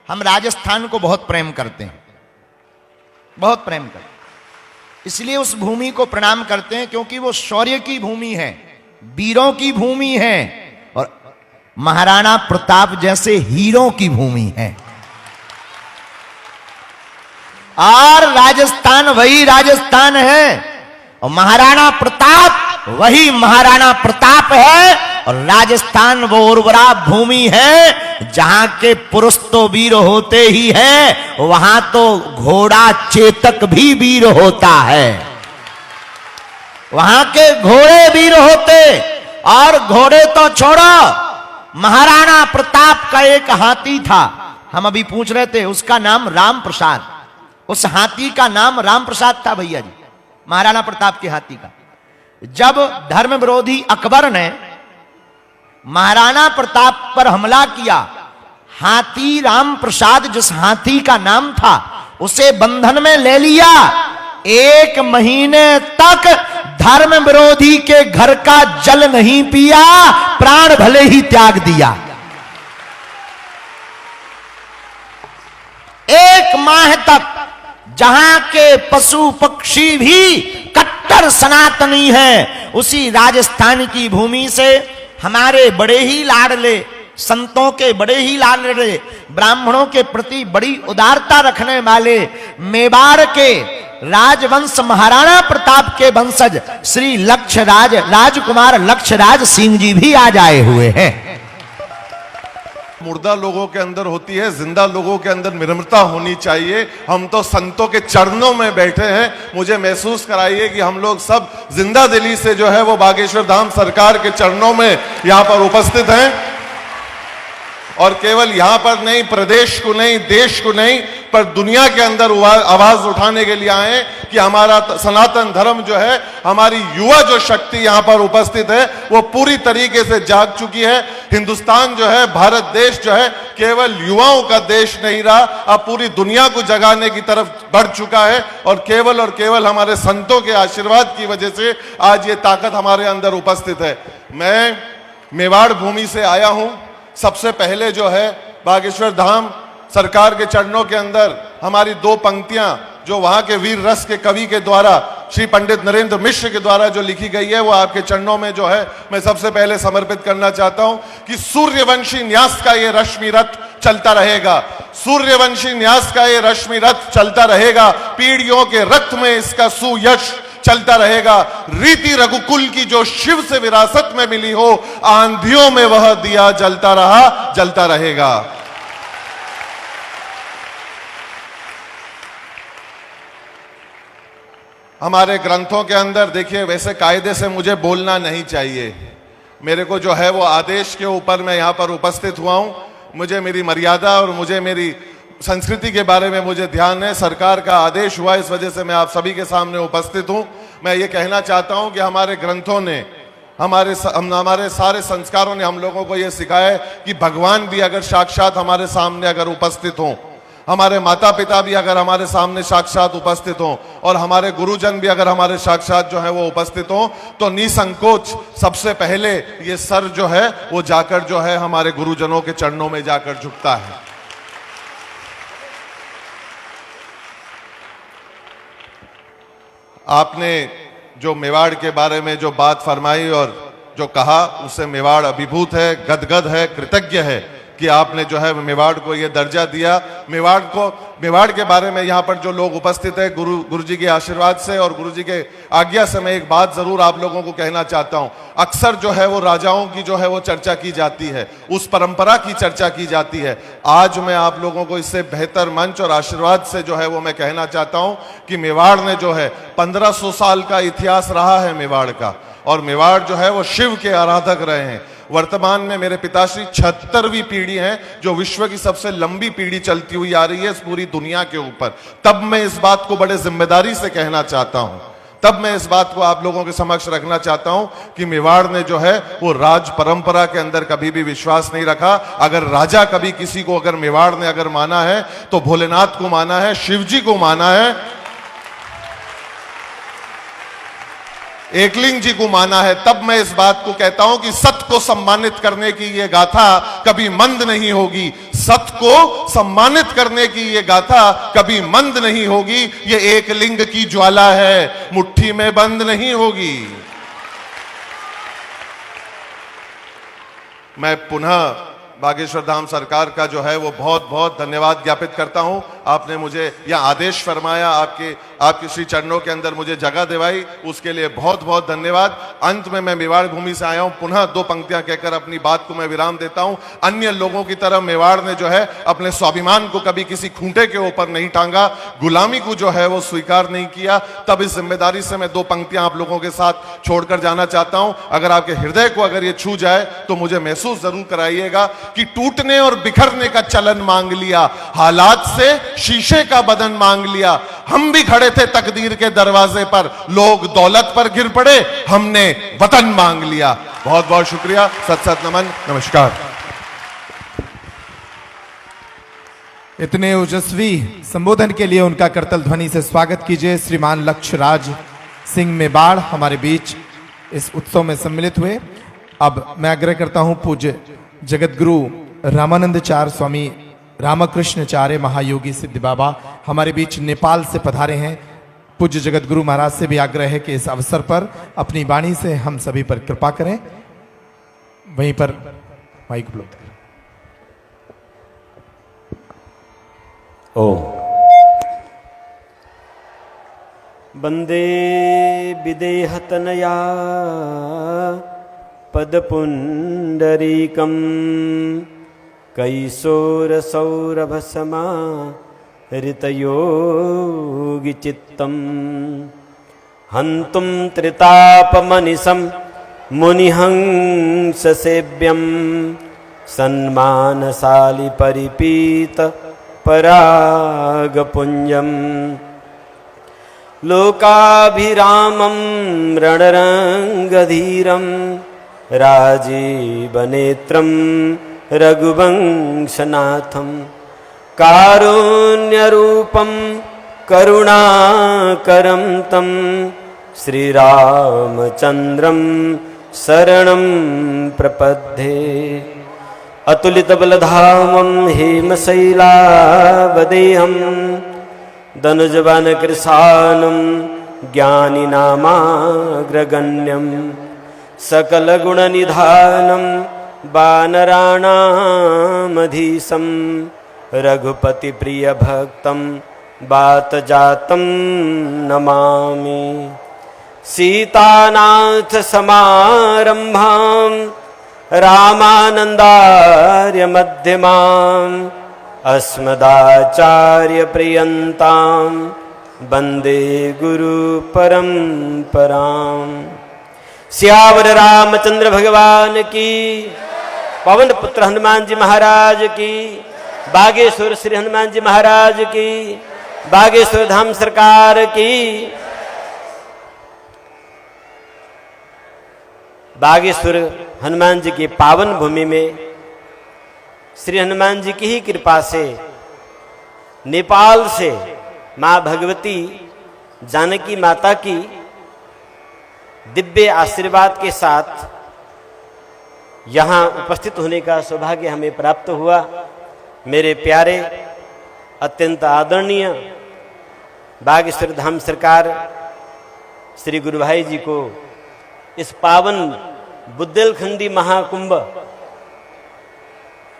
हम राजस्थान को बहुत प्रेम करते हैं, बहुत प्रेम करते हैं। इसलिए उस भूमि को प्रणाम करते हैं क्योंकि वो शौर्य की भूमि है, वीरों की भूमि है और महाराणा प्रताप जैसे हीरों की भूमि है। और राजस्थान वही राजस्थान है और महाराणा प्रताप वही महाराणा प्रताप है। और राजस्थान वो उर्वरा भूमि है जहां के पुरुष तो वीर होते ही हैं, वहां तो घोड़ा चेतक भी वीर होता है। वहां के घोड़े वीर होते, और घोड़े तो छोड़ो, महाराणा प्रताप का एक हाथी था, हम अभी पूछ रहे थे, उसका नाम राम प्रसाद। उस हाथी का नाम राम प्रसाद था भैया जी, महाराणा प्रताप के हाथी का। जब धर्म विरोधी अकबर ने महाराणा प्रताप पर हमला किया, हाथी राम प्रसाद जिस हाथी का नाम था उसे बंधन में ले लिया। 1 महीने तक धर्म विरोधी के घर का जल नहीं पिया, प्राण भले ही त्याग दिया। 1 माह तक जहां के पशु पक्षी भी कट्टर सनातनी हैं, उसी राजस्थान की भूमि से हमारे बड़े ही लाडले संतों के बड़े ही लाडले ब्राह्मणों के प्रति बड़ी उदारता रखने वाले मेवाड़ के राजवंश महाराणा प्रताप के वंशज श्री लक्ष्यराज राजकुमार लक्ष्यराज सिंह जी भी आज आए हुए हैं। मुर्दा लोगों के अंदर होती है, जिंदा लोगों के अंदर निर्ममता होनी चाहिए। हम तो संतों के चरणों में बैठे हैं। मुझे महसूस कराइए कि हम लोग सब जिंदा दिली से जो है वो बागेश्वर धाम सरकार के चरणों में यहाँ पर उपस्थित हैं। और केवल यहाँ पर नहीं, प्रदेश को नहीं, देश को नहीं, पर दुनिया के अंदर आवाज उठाने के लिए आए कि हमारा सनातन धर्म जो है, हमारी युवा जो शक्ति यहाँ पर उपस्थित है वो पूरी तरीके से जाग चुकी है। हिंदुस्तान जो है, भारत देश जो है, केवल युवाओं का देश नहीं रहा, अब पूरी दुनिया को जगाने की तरफ बढ़ चुका है। और केवल हमारे संतों के आशीर्वाद की वजह से आज ये ताकत हमारे अंदर उपस्थित है। मैं मेवाड़ भूमि से आया हूं। सबसे पहले जो है बागेश्वर धाम सरकार के चरणों के अंदर हमारी 2 पंक्तियां जो वहां के वीर रस के कवि के द्वारा श्री पंडित नरेंद्र मिश्र के द्वारा जो लिखी गई है, वो आपके चरणों में जो है मैं सबसे पहले समर्पित करना चाहता हूं कि सूर्यवंशी न्यास का ये रश्मि रथ चलता रहेगा, सूर्यवंशी न्यास का ये रश्मि रथ चलता रहेगा, पीढ़ियों के रक्त में इसका सुयश चलता रहेगा। रीति रघुकुल की जो शिव से विरासत में मिली हो, आंधियों में वह दिया जलता रहा, जलता रहेगा। हमारे ग्रंथों के अंदर देखिए, वैसे कायदे से मुझे बोलना नहीं चाहिए, मेरे को जो है वो आदेश के ऊपर मैं यहां पर उपस्थित हुआ हूं। मुझे मेरी मर्यादा और मुझे मेरी संस्कृति के बारे में मुझे ध्यान है। सरकार का आदेश हुआ, इस वजह से मैं आप सभी के सामने उपस्थित हूं। मैं ये कहना चाहता हूं कि हमारे ग्रंथों ने, हमारे सारे संस्कारों ने हम लोगों को ये सिखाया है कि भगवान भी अगर साक्षात हमारे सामने अगर उपस्थित हों, हमारे माता पिता भी अगर हमारे सामने साक्षात उपस्थित हों, और हमारे गुरुजन भी अगर हमारे साक्षात जो है वो उपस्थित हों, तो निसंकोच सबसे पहले ये सर जो है वो जाकर जो है हमारे गुरुजनों के चरणों में जाकर झुकता है। आपने जो मेवाड़ के बारे में जो बात फरमाई और जो कहा, उससे मेवाड़ अभिभूत है, गदगद है, कृतज्ञ है कि आपने जो है मेवाड़ को ये दर्जा दिया। मेवाड़ के बारे में यहाँ पर जो लोग उपस्थित है, गुरु जी के आशीर्वाद से और गुरु जी के आज्ञा से मैं एक बात जरूर आप लोगों को कहना चाहता हूँ। अक्सर जो है वो राजाओं की जो है वो चर्चा की जाती है, उस परंपरा की चर्चा की जाती है। आज मैं आप लोगों को इससे बेहतर मंच और आशीर्वाद से जो है वो मैं कहना चाहता हूँ कि मेवाड़ ने जो है 1500 साल का इतिहास रहा है मेवाड़ का, और मेवाड़ जो है वो शिव के आराधक रहे हैं। वर्तमान में मेरे पिताश्री 76वीं पीढ़ी है, जो विश्व की सबसे लंबी पीढ़ी चलती हुई आ रही है इस पूरी दुनिया के ऊपर। तब मैं इस बात को बड़े जिम्मेदारी से कहना चाहता हूं, तब मैं इस बात को आप लोगों के समक्ष रखना चाहता हूं कि मेवाड़ ने जो है वो राज परंपरा के अंदर कभी भी विश्वास नहीं रखा। अगर राजा कभी किसी को अगर मेवाड़ ने अगर माना है तो भोलेनाथ को माना है, शिव जी को माना है। एकलिंग जी को माना है, तब मैं इस बात को कहता हूं कि सत्य को सम्मानित करने की यह गाथा कभी मंद नहीं होगी। सत्य को सम्मानित करने की यह गाथा कभी मंद नहीं होगी। यह एकलिंग की ज्वाला है, मुट्ठी में बंद नहीं होगी। मैं पुनः बागेश्वर धाम सरकार का जो है वो बहुत बहुत धन्यवाद ज्ञापित करता हूं। आपने मुझे यह आदेश फरमाया, आपके श्री चरणों के अंदर मुझे जगह दिवाई, उसके लिए बहुत बहुत धन्यवाद। अंत में मैं मेवाड़ भूमि से आया हूं, पुनः दो पंक्तियां कहकर अपनी बात को मैं विराम देता हूं। अन्य लोगों की तरह मेवाड़ ने जो है अपने स्वाभिमान को कभी किसी खूंटे के ऊपर नहीं टांगा, गुलामी को जो है वो स्वीकार नहीं किया। तब इस जिम्मेदारी से मैं दो पंक्तियां आप लोगों के साथ छोड़कर जाना चाहता हूं। अगर आपके हृदय को अगर ये छू जाए तो मुझे महसूस जरूर कराइएगा कि टूटने और बिखरने का चलन मांग लिया, हालात से शीशे का बदन मांग लिया। हम भी खड़े थे तकदीर के दरवाजे पर, लोग दौलत पर गिर पड़े, हमने वतन मांग लिया। बहुत बहुत शुक्रिया, सत सत नमन, नमस्कार। इतने ओजस्वी संबोधन के लिए उनका करतल ध्वनि से स्वागत कीजिए। श्रीमान लक्ष्यराज सिंह मेवाड़ हमारे बीच इस उत्सव में सम्मिलित हुए। अब मैं आग्रह करता हूं पूज्य जगतगुरु रामानंदचार्य स्वामी रामकृष्णचार्य महायोगी सिद्ध बाबा हमारे बीच नेपाल से पधारे हैं। पूज्य जगतगुरु महाराज से भी आग्रह है कि इस अवसर पर अपनी वाणी से हम सभी पर कृपा करें। वहीं पर माइक उपलब्ध करें। ओम वंदे विदेहतनया पदपुंडरीकम् कैशोरसौरभसमा ऋतयोगिचित्तम् हन्तुं त्रितापमनिशं मुनिहंससेव्यं सन्मानशाली परिपीत परागपुञ्जम् लोकाभिरामं रणरङ्गधीरं राजीवनेत्रं रघुवंशनाथं कारुण्यरूपं करुणाकरं तं श्रीरामचन्द्रं शरणं प्रपद्ये। अतुलितबलधामं हेमशैलावदेहं दनुजवनकृशानं ज्ञानिनामाग्रगण्यं सकलगुणनिधानं वानराणामधीशं रघुपतिप्रियभक्तं वातजातं नमामि। सीतानाथसमारम्भां रामानन्दार्यमध्यमाम् अस्मदाचार्यपर्यन्तां वन्दे गुरुपरम्पराम्। सियावर रामचंद्र भगवान की, पवन पुत्र हनुमान जी महाराज की, बागेश्वर श्री हनुमान जी महाराज की, बागेश्वर धाम सरकार की। बागेश्वर हनुमान जी की पावन भूमि में श्री हनुमान जी की ही कृपा से नेपाल से मां भगवती जानकी माता की दिव्य आशीर्वाद के साथ यहाँ उपस्थित होने का सौभाग्य हमें प्राप्त हुआ। मेरे प्यारे अत्यंत आदरणीय बागेश्वर धाम सरकार श्री गुरु भाई जी को इस पावन बुंदेलखंडी महाकुंभ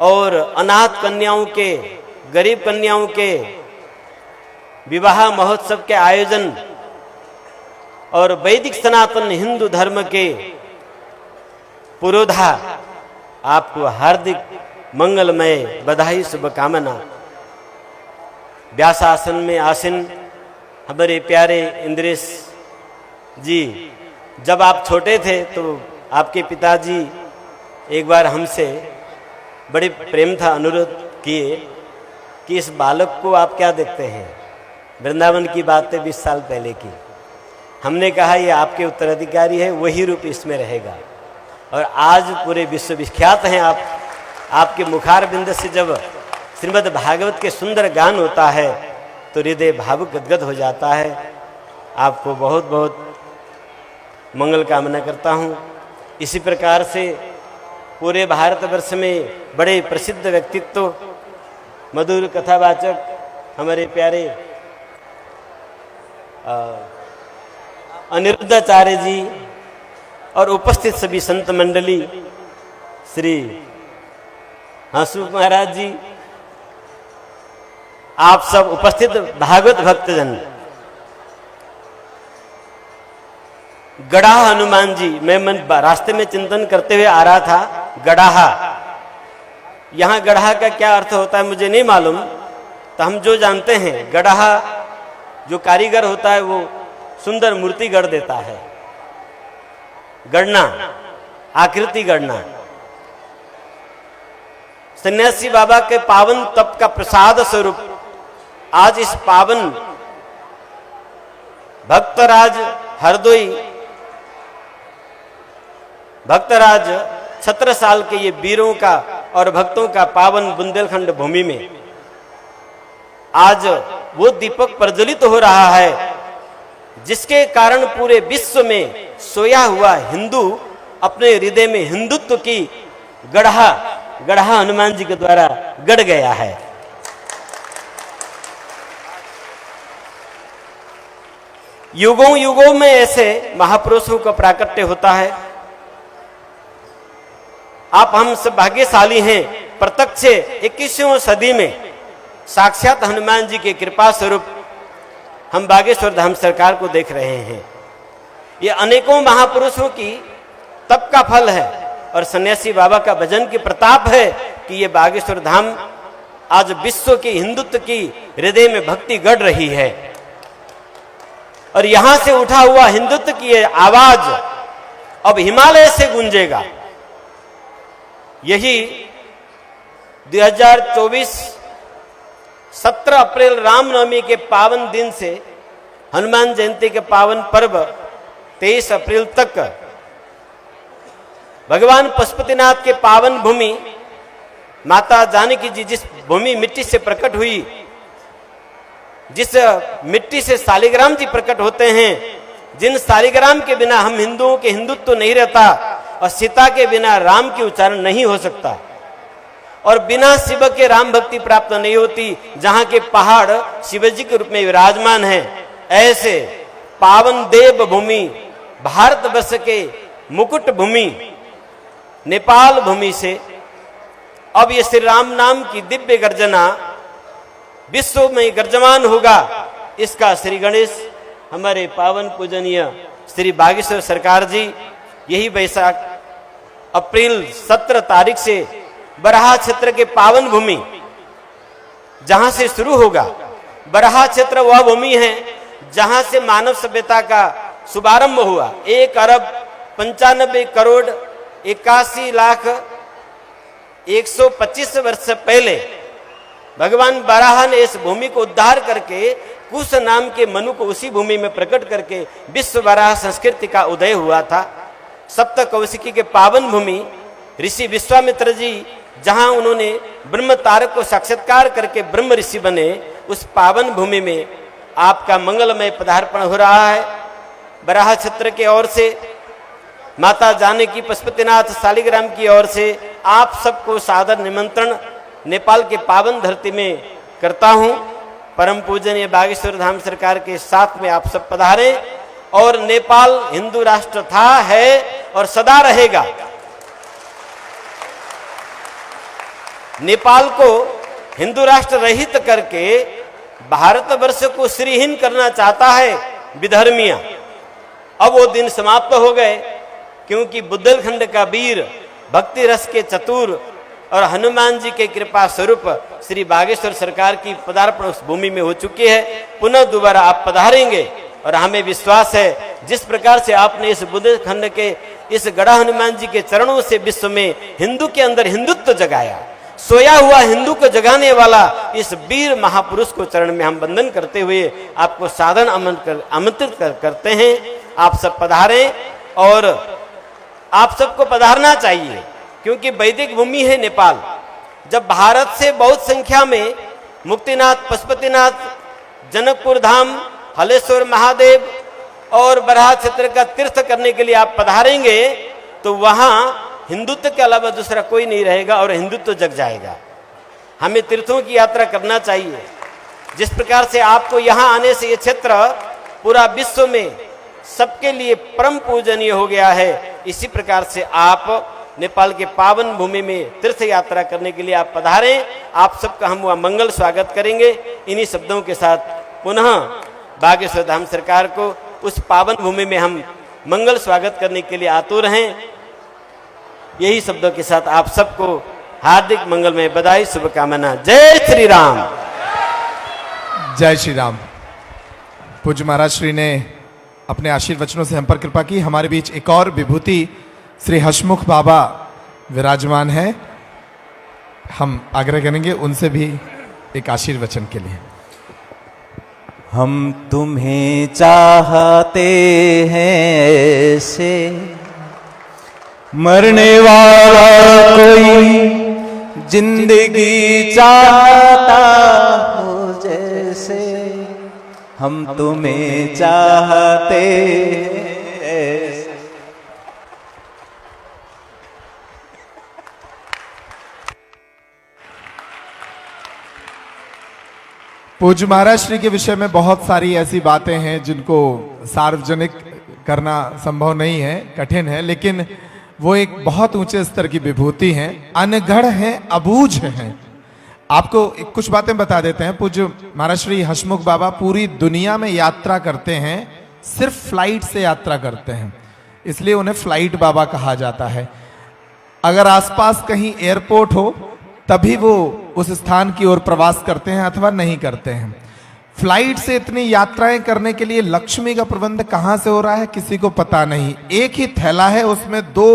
और अनाथ कन्याओं के, गरीब कन्याओं के विवाह महोत्सव के आयोजन और वैदिक सनातन हिंदू धर्म के पुरोधा आपको हार्दिक मंगलमय बधाई शुभकामना। व्यासासन में आसीन हमारे प्यारे इंद्रेश जी, जब आप छोटे थे तो आपके पिताजी एक बार हमसे बड़े प्रेम था अनुरोध किए कि इस बालक को आप क्या देखते हैं। वृंदावन की बातें 20 साल पहले की। हमने कहा ये आपके उत्तराधिकारी है, वही रूप इसमें रहेगा। और आज पूरे विश्व विख्यात हैं आप। आपके मुखार बिंद से जब श्रीमद् भागवत के सुंदर गान होता है तो हृदय भावुक गदगद हो जाता है। आपको बहुत बहुत मंगल कामना करता हूँ। इसी प्रकार से पूरे भारतवर्ष में बड़े प्रसिद्ध व्यक्तित्व, मधुर कथावाचक हमारे प्यारे अनिरुद्धाचार्य जी और उपस्थित सभी संत मंडली, श्री हंसमुख महाराज जी, आप सब उपस्थित भागवत भक्तजन, गड़ाहा हनुमान जी, मैं रास्ते में चिंतन करते हुए आ रहा था, गड़ाहा, यहां गड़ाहा का क्या अर्थ होता है मुझे नहीं मालूम। तो हम जो जानते हैं, गड़ाहा जो कारीगर होता है वो सुंदर मूर्ति गढ़ देता है, गढ़ना, आकृति गढ़ना। सन्यासी बाबा के पावन तप का प्रसाद स्वरूप आज इस पावन भक्तराज हरदोई, भक्तराज छत्रसाल के ये वीरों का और भक्तों का पावन बुंदेलखंड भूमि में आज वो दीपक प्रज्वलित हो रहा है जिसके कारण पूरे विश्व में सोया हुआ हिंदू अपने हृदय में हिंदुत्व की गढ़ा हनुमान जी के द्वारा गढ़ गया है। युगों युगों में ऐसे महापुरुषों का प्राकट्य होता है। आप हम सब भाग्यशाली हैं, प्रत्यक्ष 21वीं सदी में साक्षात हनुमान जी के कृपा स्वरूप हम बागेश्वर धाम सरकार को देख रहे हैं। ये अनेकों महापुरुषों की तप का फल है और सन्यासी बाबा का भजन की प्रताप है कि ये बागेश्वर धाम आज विश्व की हिंदुत्व की हृदय में भक्ति गढ़ रही है। और यहां से उठा हुआ हिंदुत्व की ये आवाज अब हिमालय से गूंजेगा। यही 2024 17 अप्रैल रामनवमी के पावन दिन से हनुमान जयंती के पावन पर्व 23 अप्रैल तक भगवान पशुपतिनाथ के पावन भूमि माता जानकी जी जिस भूमि मिट्टी से प्रकट हुई, जिस मिट्टी से शालिग्राम जी प्रकट होते हैं, जिन शालिग्राम के बिना हम हिंदुओं के हिंदुत्व नहीं रहता और सीता के बिना राम की उच्चारण नहीं हो सकता और बिना शिव के राम भक्ति प्राप्त नहीं होती, जहां के पहाड़ शिव जी के रूप में विराजमान हैं, ऐसे पावन देव भूमि भारतवर्ष के मुकुट भूमि नेपाल भूमि से अब ये श्री राम नाम की दिव्य गर्जना विश्व में गर्जमान होगा। इसका श्री गणेश हमारे पावन पूजनीय श्री बागेश्वर सरकार जी यही वैशाख अप्रैल 17 तारीख से बराहा क्षेत्र के पावन भूमि जहां से शुरू होगा। बराहा क्षेत्र वह भूमि है जहां से मानव सभ्यता का शुभारंभ हुआ। 1 अरब 95 करोड़ 81 लाख 125 वर्ष पहले भगवान बराह ने इस भूमि को उद्धार करके कुश नाम के मनु को उसी भूमि में प्रकट करके विश्व बराह संस्कृति का उदय हुआ था। सप्त कौशिकी के पावन भूमि ऋषि विश्वामित्र जी जहां उन्होंने ब्रह्म तारक को साक्षात्कार करके ब्रह्म ऋषि बने, उस पावन भूमि में आपका मंगलमय पदार्पण हो रहा है। बराह क्षेत्र की ओर से माता जानकी पशुपतिनाथ शालिग्राम की ओर से आप सबको सादर निमंत्रण नेपाल के पावन धरती में करता हूं। परम पूजनीय बागेश्वर धाम सरकार के साथ में आप सब पधारें और नेपाल हिंदू राष्ट्र था, है और सदा रहेगा। नेपाल को हिंदू राष्ट्र रहित करके भारतवर्ष को श्रीहीन करना चाहता है विधर्मिया। अब वो दिन समाप्त हो गए, क्योंकि बुंदेलखंड का वीर, भक्ति रस के चतुर और हनुमान जी के कृपा स्वरूप श्री बागेश्वर सरकार की पदार्पण उस भूमि में हो चुकी है। पुनः दोबारा आप पधारेंगे और हमें विश्वास है जिस प्रकार से आपने इस बुंदेलखंड के इस गड़ा हनुमान जी के चरणों से विश्व में हिंदू के अंदर हिंदुत्व जगाया, सोया हुआ हिंदू को जगाने वाला इस वीर महापुरुष को चरण में हम वंदन करते हुए आपको सादर आमंत्रित करते हैं। आप सब पधारें और आप सबको पधारना चाहिए, क्योंकि वैदिक भूमि है नेपाल। जब भारत से बहुत संख्या में मुक्तिनाथ, पशुपतिनाथ, जनकपुर धाम, हलेश्वर महादेव और बराह क्षेत्र का तीर्थ करने के लिए आप पधारेंगे तो वहां हिंदुत्व के अलावा दूसरा कोई नहीं रहेगा और हिंदुत्व जग जाएगा। हमें तीर्थों की यात्रा करना चाहिए। जिस प्रकार से आपको यहां आने से ये क्षेत्र पूरा विश्व में सबके लिए परम पूजनीय हो गया है, इसी प्रकार से आप नेपाल के पावन भूमि में तीर्थ यात्रा करने के लिए आप पधारें। आप सबका हम वह मंगल स्वागत करेंगे। इन्हीं शब्दों के साथ पुनः बागेश्वर धाम सरकार को उस पावन भूमि में हम मंगल स्वागत करने के लिए आतुर हैं। यही शब्दों के साथ आप सबको हार्दिक मंगलमय बधाई, शुभकामना। जय श्री राम। जय श्री राम। पूज्य महाराज श्री ने अपने आशीर्वचनों से हम पर कृपा की। हमारे बीच एक और विभूति श्री हसमुख बाबा विराजमान है। हम आग्रह करेंगे उनसे भी एक आशीर्वचन के लिए। हम तुम्हें चाहते हैं ऐसे, मरने वाला कोई जिंदगी चाहता हो जैसे, हम तुम्हें चाहते हैं ऐसे। पूज्य महाराज श्री के विषय में बहुत सारी ऐसी बातें हैं जिनको सार्वजनिक करना संभव नहीं है, कठिन है, लेकिन वो एक बहुत ऊंचे स्तर की विभूति हैं, अनगढ़ हैं, अबूझ हैं। आपको कुछ बातें बता देते हैं। पूज्य महाराज श्री हसमुख बाबा पूरी दुनिया में यात्रा करते हैं, सिर्फ फ्लाइट से यात्रा करते हैं, इसलिए उन्हें फ्लाइट बाबा कहा जाता है। अगर आसपास कहीं एयरपोर्ट हो तभी वो उस स्थान की ओर प्रवास करते हैं अथवा नहीं करते हैं। फ्लाइट से इतनी यात्राएं करने के लिए लक्ष्मी का प्रबंध कहां से हो रहा है किसी को पता नहीं। एक ही थैला है, उसमें 2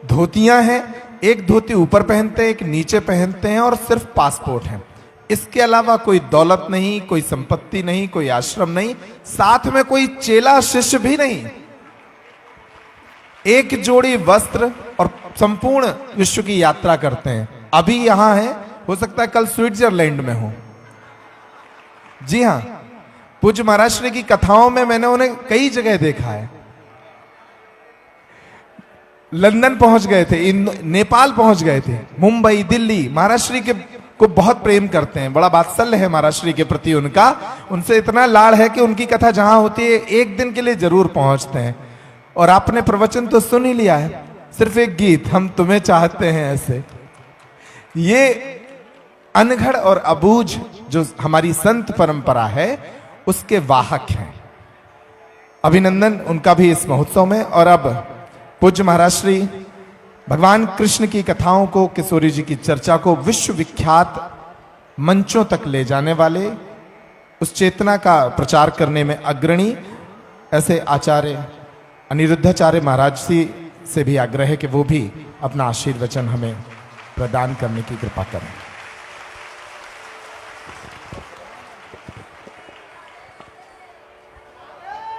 धोतियां हैं, एक धोती ऊपर पहनते हैं, एक नीचे पहनते हैं और सिर्फ पासपोर्ट है। इसके अलावा कोई दौलत नहीं, कोई संपत्ति नहीं, कोई आश्रम नहीं, साथ में कोई चेला शिष्य भी नहीं। एक जोड़ी वस्त्र और संपूर्ण विश्व की यात्रा करते हैं। अभी यहां है, हो सकता है कल स्विट्जरलैंड में हो। जी हां, पूज्य महाराज श्री की कथाओं में मैंने उन्हें कई जगह देखा है। लंदन पहुंच गए थे, नेपाल पहुंच गए थे, मुंबई, दिल्ली। महाराज श्री के को बहुत प्रेम करते हैं, बड़ा वात्सल्य है महाराज श्री के प्रति उनका। उनसे इतना लाड़ है कि उनकी कथा जहां होती है एक दिन के लिए जरूर पहुंचते हैं। और आपने प्रवचन तो सुन ही लिया है, सिर्फ एक गीत, हम तुम्हें चाहते हैं ऐसे। ये अनगढ़ और अबूझ जो हमारी संत परंपरा है उसके वाहक हैं। अभिनंदन उनका भी इस महोत्सव में। और अब पूज्य महाराज श्री भगवान कृष्ण की कथाओं को, किशोरी जी की चर्चा को विश्व विख्यात मंचों तक ले जाने वाले, उस चेतना का प्रचार करने में अग्रणी ऐसे आचार्य अनिरुद्धाचार्य महाराज जी से भी आग्रह है कि वो भी अपना आशीर्वचन हमें प्रदान करने की कृपा करें।